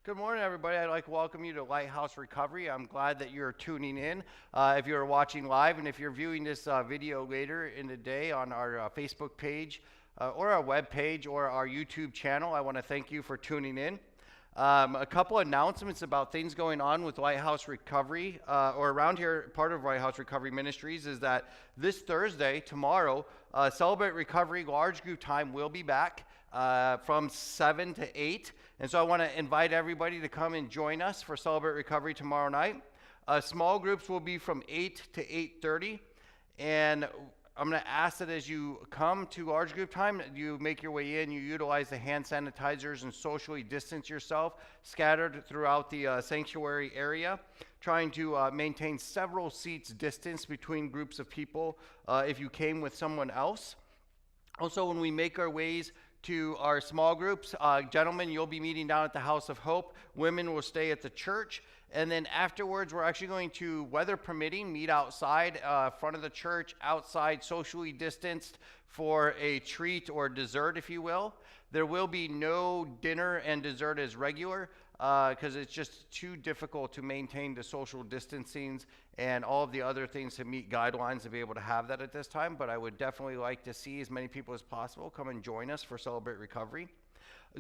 Good morning, everybody. I'd like to welcome you to Lighthouse Recovery. I'm glad that you're tuning in. If you're watching live and if you're viewing this video later in the day on our Facebook page or our web page or our YouTube channel, I want to thank you for tuning in. A couple announcements about things going on with Lighthouse Recovery or around here. Part of Lighthouse Recovery Ministries is that this Thursday, tomorrow, Celebrate Recovery large group time will be back from 7 to 8. And so I want to invite everybody to come and join us for Celebrate Recovery tomorrow night. Small groups will be from 8 to 8:30. And I'm going to ask that as you come to large group time, you make your way in, you utilize the hand sanitizers and socially distance yourself scattered throughout the sanctuary area, trying to maintain several seats distance between groups of people if you came with someone else. Also, when we make our ways to our small groups, gentlemen, you'll be meeting down at the House of Hope. Women will stay at the church. And then afterwards, we're actually going to, weather permitting, meet outside, front of the church, outside, socially distanced for a treat or dessert, if you will. There will be no dinner and dessert as regular because it's just too difficult to maintain the social distancings and all of the other things to meet guidelines to be able to have that at this time. But I would definitely like to see as many people as possible come and join us for Celebrate Recovery.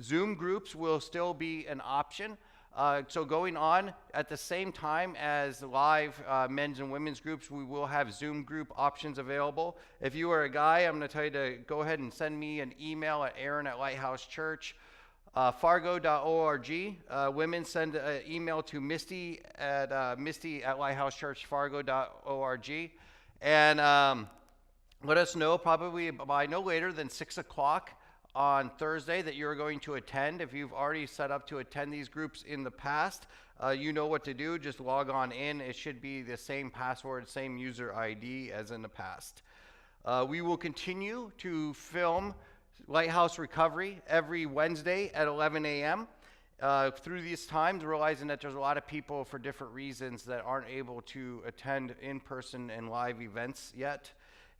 Zoom groups will still be an option. So going on at the same time as live men's and women's groups, we will have Zoom group options available. If you are a guy, I'm going to tell you to go ahead and send me an email at aaron@lighthousechurch. Fargo.org. Women send an email to Misty@lighthousechurchfargo.org. And let us know probably by no later than 6 o'clock on Thursday that you're going to attend. If you've already set up to attend these groups in the past, you know what to do. Just log on in. It should be the same password, same user ID as in the past. We will continue to film Lighthouse Recovery every Wednesday at 11 a.m. Through these times, realizing that there's a lot of people for different reasons that aren't able to attend in-person and live events yet.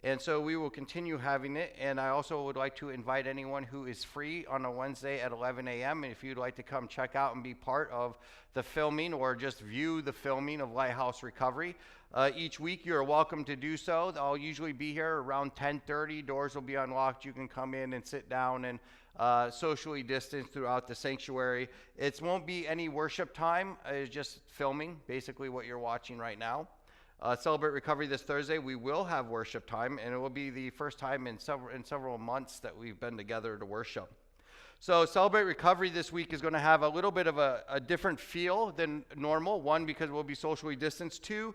And so we will continue having it. And I also would like to invite anyone who is free on a Wednesday at 11 a.m. And if you'd like to come check out and be part of the filming or just view the filming of Lighthouse Recovery, each week you're welcome to do so. I'll usually be here around 10:30. Doors will be unlocked. You can come in and sit down and socially distance throughout the sanctuary. It won't be any worship time. It's just filming, basically what you're watching right now. Celebrate Recovery this Thursday, we will have worship time, and it will be the first time in several months that we've been together to worship. So Celebrate Recovery this week is going to have a little bit of a different feel than normal. One, because we'll be socially distanced. Two,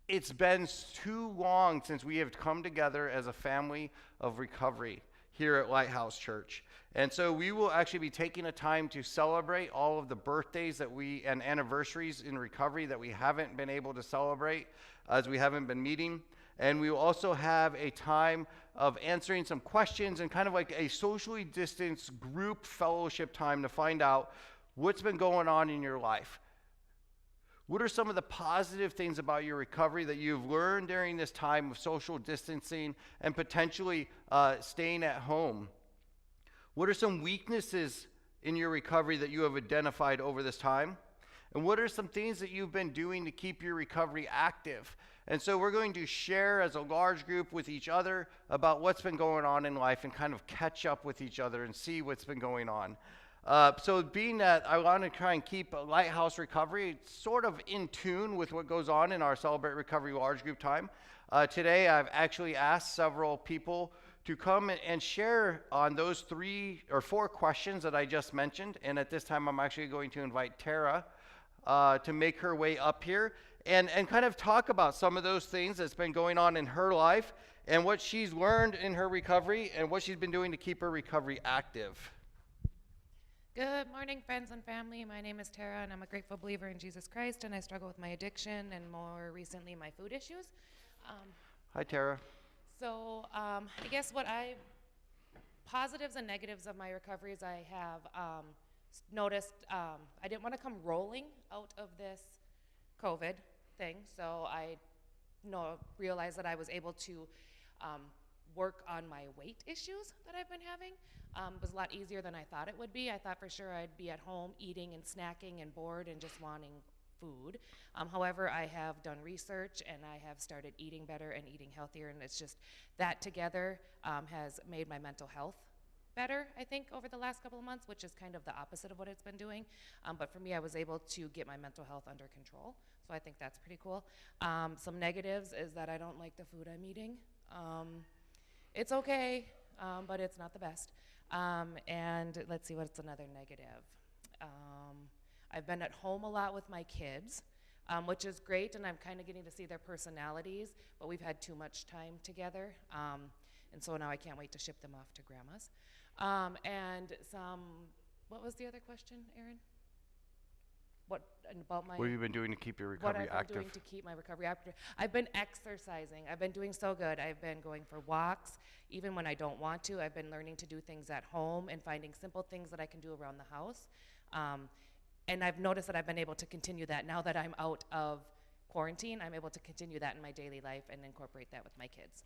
it's been too long since we have come together as a family of recovery here at Lighthouse Church. And so we will actually be taking a time to celebrate all of the birthdays and anniversaries in recovery that we haven't been able to celebrate as we haven't been meeting. And we will also have a time of answering some questions and kind of like a socially distanced group fellowship time to find out what's been going on in your life. What are some of the positive things about your recovery that you've learned during this time of social distancing and potentially staying at home? What are some weaknesses in your recovery that you have identified over this time? And what are some things that you've been doing to keep your recovery active? And so we're going to share as a large group with each other about what's been going on in life and kind of catch up with each other and see what's been going on. So being that I want to try and keep Lighthouse Recovery sort of in tune with what goes on in our Celebrate Recovery large group time, today I've actually asked several people to come and share on those 3 or 4 questions that I just mentioned. And at this time, I'm actually going to invite Tara to make her way up here and kind of talk about some of those things that's been going on in her life and what she's learned in her recovery and what she's been doing to keep her recovery active. Good morning, friends and family. My name is Tara, and I'm a grateful believer in Jesus Christ, and I struggle with my addiction and more recently my food issues. Hi, Tara. So I guess positives and negatives of my recoveries I have noticed I didn't want to come rolling out of this COVID thing, so I realized that I was able to work on my weight issues that I've been having. It was a lot easier than I thought it would be. I thought for sure I'd be at home eating and snacking and bored and just wanting food. However, I have done research and I have started eating better and eating healthier, and it's just that together has made my mental health better, I think, over the last couple of months, which is kind of the opposite of what it's been doing. But for me, I was able to get my mental health under control, so I think that's pretty cool. Some negatives is that I don't like the food I'm eating. It's okay, but it's not the best. And let's see, what's another negative? I've been at home a lot with my kids, which is great, and I'm kind of getting to see their personalities, but we've had too much time together, and so now I can't wait to ship them off to grandma's. What was the other question, Aaron? What about my... What have you been doing to keep your What recovery I've been active? doing to keep my recovery active. I've been exercising. I've been doing so good. I've been going for walks, even when I don't want to. I've been learning to do things at home and finding simple things that I can do around the house. And I've noticed that I've been able to continue that. Now that I'm out of quarantine, I'm able to continue that in my daily life and incorporate that with my kids.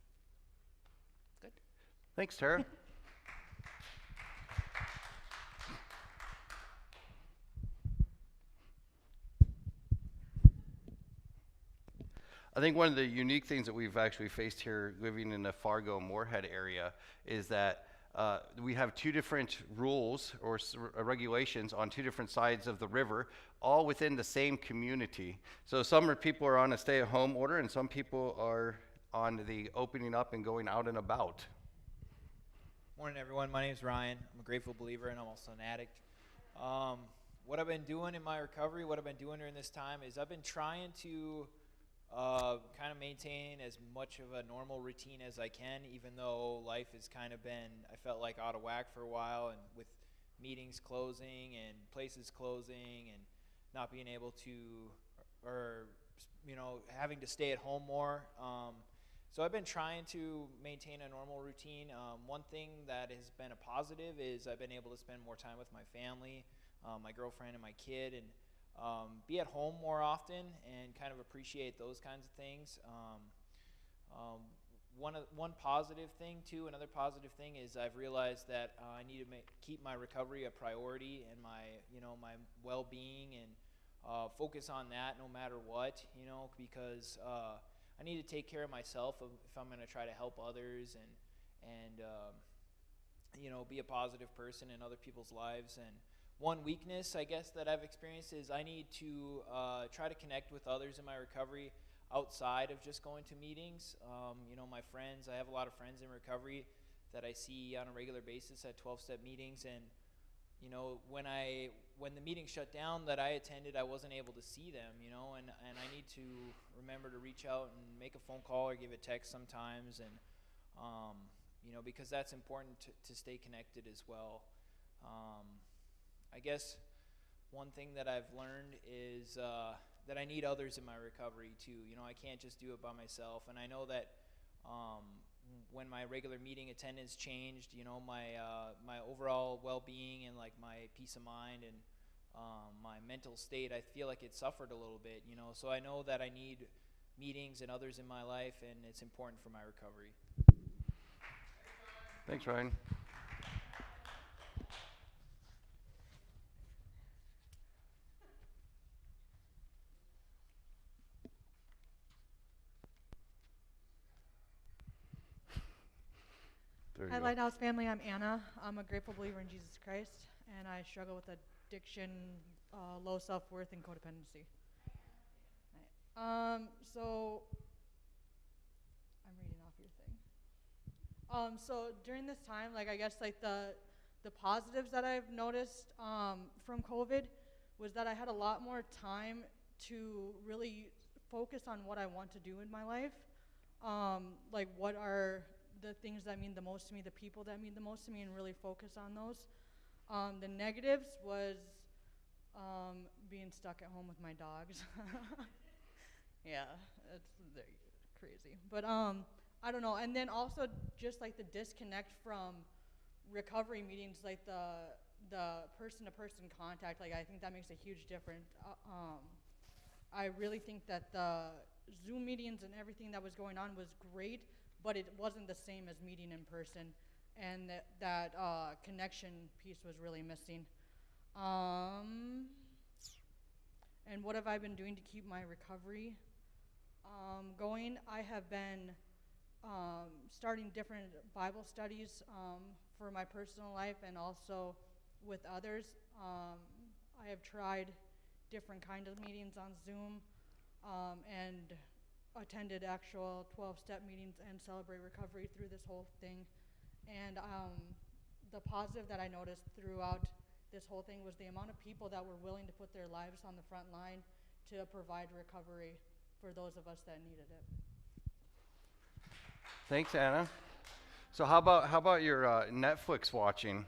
Good. Thanks, Tara. I think one of the unique things that we've actually faced here living in the Fargo-Moorhead area is that we have two different rules or regulations on two different sides of the river, all within the same community. So some people are on a stay-at-home order and some people are on the opening up and going out and about. Morning, everyone. My name is Ryan. I'm a grateful believer, and I'm also an addict. What I've been doing in my recovery, what I've been doing during this time is I've been trying to kind of maintain as much of a normal routine as I can, even though life has kind of been, I felt like, out of whack for a while, and with meetings closing and places closing and not being able to, or having to stay at home more. So I've been trying to maintain a normal routine. One thing that has been a positive is I've been able to spend more time with my family, my girlfriend and my kid, and be at home more often and kind of appreciate those kinds of things. One positive thing too, another positive thing is I've realized that I need to keep my recovery a priority and my well-being and focus on that no matter what, because I need to take care of myself if I'm going to try to help others and be a positive person in other people's lives. And one weakness, I guess, that I've experienced is I need to try to connect with others in my recovery outside of just going to meetings. My friends, I have a lot of friends in recovery that I see on a regular basis at 12-step meetings, and when the meeting shut down that I attended, I wasn't able to see them, and I need to remember to reach out and make a phone call or give a text sometimes, and because that's important to stay connected as well. I guess one thing that I've learned is that I need others in my recovery too. I can't just do it by myself, and I know that when my regular meeting attendance changed, my overall well-being and like my peace of mind and my mental state, I feel like it suffered a little bit. So I know that I need meetings and others in my life, and it's important for my recovery. Thanks, Ryan. Hi, Lighthouse family. I'm Anna. I'm a grateful believer in Jesus Christ, and I struggle with addiction, low self-worth, and codependency. So I'm reading off your thing. So during this time, I guess the positives that I've noticed from COVID was that I had a lot more time to really focus on what I want to do in my life. What are the things that mean the most to me, the people that mean the most to me, and really focus on those. The negatives was being stuck at home with my dogs. Yeah, it's very crazy. But I don't know. And then also just the disconnect from recovery meetings, the person-to-person contact. I think that makes a huge difference. I really think that the Zoom meetings and everything that was going on was great, but it wasn't the same as meeting in person, and that connection piece was really missing. And what have I been doing to keep my recovery going? I have been starting different Bible studies for my personal life and also with others. I have tried different kind of meetings on Zoom and attended actual 12-step meetings and Celebrate Recovery through this whole thing. And the positive that I noticed throughout this whole thing was the amount of people that were willing to put their lives on the front line to provide recovery for those of us that needed it. Thanks, Anna. So how about your Netflix watching?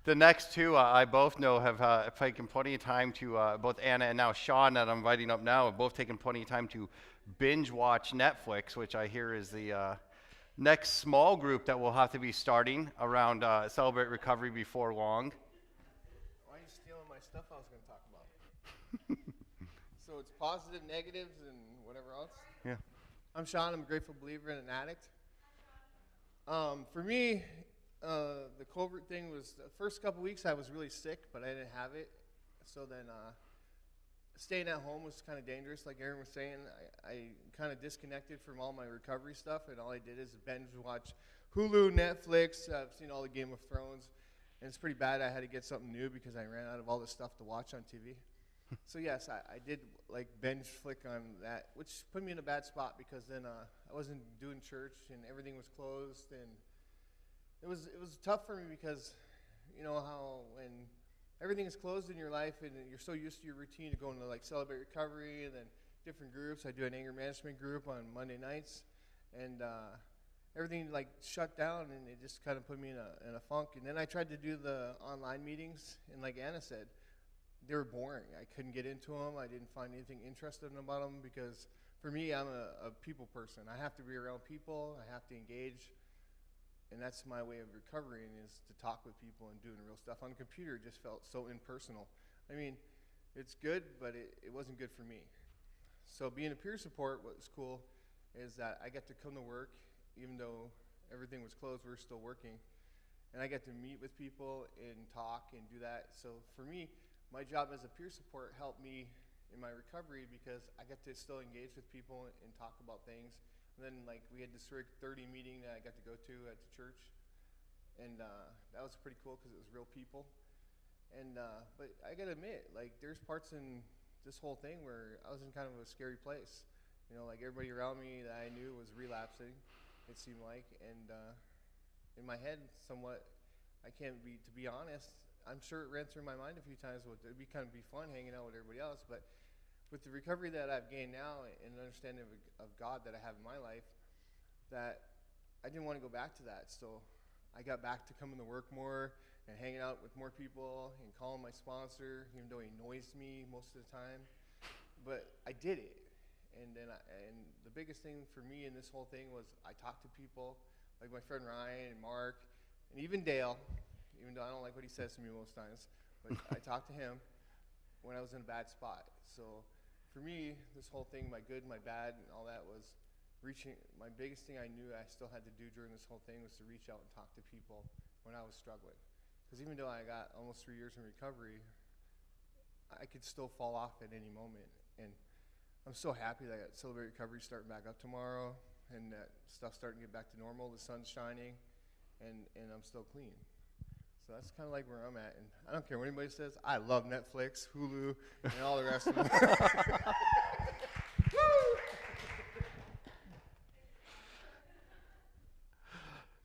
The next two, I both know have taken plenty of time to, both Anna and now Shawn that I'm inviting up now, have both taken plenty of time to binge watch Netflix, which I hear is the next small group that we'll have to be starting around Celebrate Recovery before long. Why are you stealing my stuff I was going to talk about? So it's positive, negatives, and whatever else? Yeah. I'm Shawn. I'm a grateful believer and an addict. For me, the COVID thing was the first couple weeks I was really sick, but I didn't have it. So then staying at home was kind of dangerous. Like Aaron was saying, I kind of disconnected from all my recovery stuff, and all I did is binge watch Hulu, Netflix. I've seen all the Game of Thrones, and it's pretty bad. I had to get something new because I ran out of all the stuff to watch on TV. So yes, I did like binge flick on that, which put me in a bad spot because then I wasn't doing church and everything was closed, and it was tough for me because you know how when everything is closed in your life and you're so used to your routine of going to like Celebrate Recovery and then different groups. I do an anger management group on Monday nights, and everything like shut down, and it just kind of put me in a funk. And then I tried to do the online meetings, and like Anna said, they were boring. I couldn't get into them. I didn't find anything interesting about them because for me, I'm a people person. I have to be around people. I have to engage. And that's my way of recovering, is to talk with people and doing real stuff. On the computer, it just felt so impersonal. I mean, it's good, but it wasn't good for me. So being a peer support, what was cool is that I got to come to work, even though everything was closed, we were still working. And I got to meet with people and talk and do that. So for me, my job as a peer support helped me in my recovery because I got to still engage with people and talk about things. And then like we had this 30 meeting that I got to go to at the church, and that was pretty cool because it was real people. And but I gotta admit, like there's parts in this whole thing where I was in kind of a scary place. You know, like everybody around me that I knew was relapsing, it seemed like, and in my head, somewhat, to be honest, I'm sure it ran through my mind a few times. Well, it'd be kind of fun hanging out with everybody else, but with the recovery that I've gained now and an understanding of God that I have in my life, that I didn't want to go back to that. So I got back to coming to work more and hanging out with more people and calling my sponsor, even though he annoys me most of the time. But I did it. And the biggest thing for me in this whole thing was I talked to people, like my friend Ryan and Mark, and even Dale, even though I don't like what he says to me most times, but I talked to him when I was in a bad spot. So for me, this whole thing, my good, my bad, and all that was my biggest thing I knew I still had to do during this whole thing was to reach out and talk to people when I was struggling. Because even though I got almost 3 years in recovery, I could still fall off at any moment. And I'm so happy that Celebrate Recovery starting back up tomorrow and that stuff's starting to get back to normal, the sun's shining, and I'm still clean. So that's kind of like where I'm at, and I don't care what anybody says. I love Netflix, Hulu, and all the rest of them.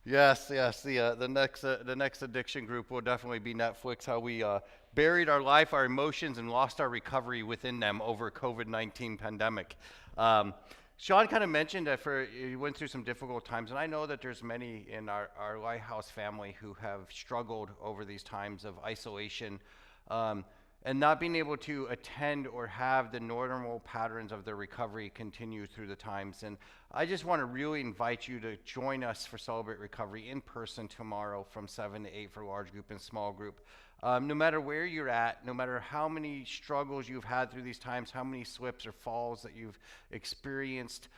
Yes. The next addiction group will definitely be Netflix. How we buried our life, our emotions, and lost our recovery within them over COVID-19 pandemic. Shawn kind of mentioned that you went through some difficult times, and I know that there's many in our Lighthouse family who have struggled over these times of isolation and not being able to attend or have the normal patterns of their recovery continue through the times. And I just want to really invite you to join us for Celebrate Recovery in person tomorrow from 7 to 8 for large group and small group. No matter where you're at, no matter how many struggles you've had through these times, how many slips or falls that you've experienced,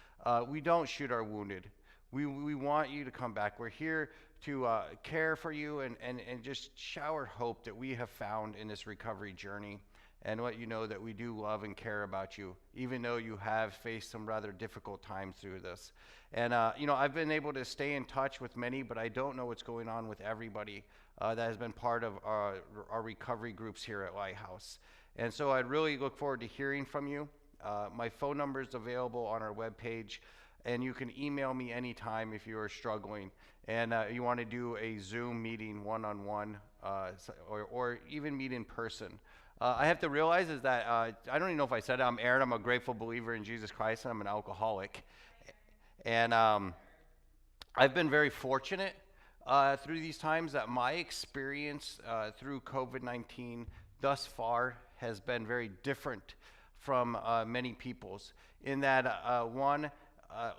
We don't shoot our wounded. We want you to come back. We're here to care for you and just shower hope that we have found in this recovery journey, and let you know that we do love and care about you, even though you have faced some rather difficult times through this. And, I've been able to stay in touch with many, but I don't know what's going on with everybody that has been part of our recovery groups here at Lighthouse. And so I'd really look forward to hearing from you. My phone number is available on our webpage, and you can email me anytime if you are struggling and you want to do a Zoom meeting one-on-one or even meet in person. I have to realize is that I don't even know if I said it. I'm Aaron. I'm a grateful believer in Jesus Christ, and I'm an alcoholic. And I've been very fortunate through these times that my experience through COVID-19 thus far has been very different from many people's, in that a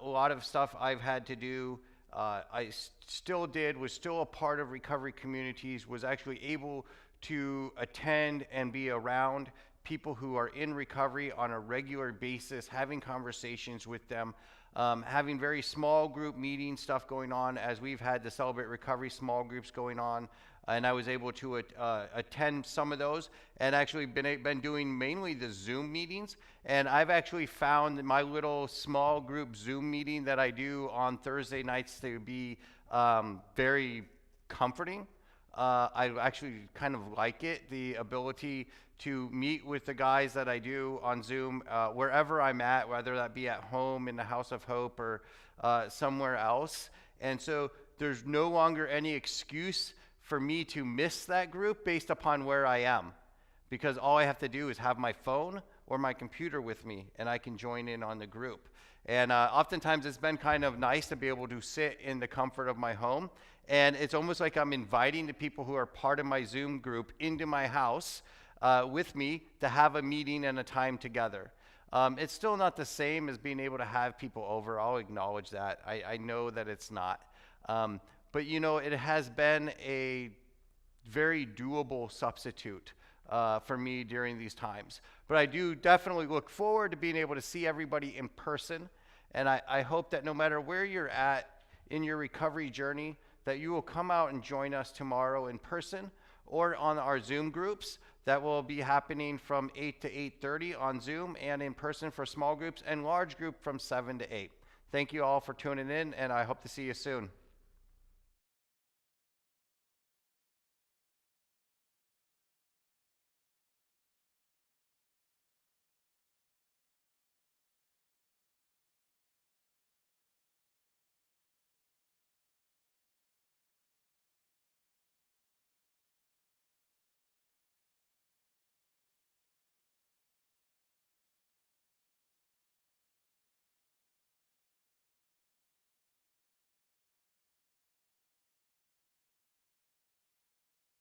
lot of stuff I've had to do, was still a part of recovery communities, was actually able to attend and be around people who are in recovery on a regular basis, having conversations with them, having very small group meeting stuff going on, as we've had the Celebrate Recovery small groups going on. And I was able to attend some of those, and actually been doing mainly the Zoom meetings. And I've actually found my little small group Zoom meeting that I do on Thursday nights to be very comforting. I actually kind of like it, the ability to meet with the guys that I do on Zoom wherever I'm at, whether that be at home in the House of Hope or somewhere else. And so there's no longer any excuse for me to miss that group based upon where I am, because all I have to do is have my phone or my computer with me, and I can join in on the group. And oftentimes it's been kind of nice to be able to sit in the comfort of my home, and it's almost like I'm inviting the people who are part of my Zoom group into my house with me to have a meeting and a time together. It's still not the same as being able to have people over. I'll acknowledge that. I know that it's not. But it has been a very doable substitute for me during these times. But I do definitely look forward to being able to see everybody in person. And I hope that no matter where you're at in your recovery journey, that you will come out and join us tomorrow in person or on our Zoom groups that will be happening from 8 to 8:30 on Zoom, and in person for small groups, and large group from 7 to 8. Thank you all for tuning in, and I hope to see you soon.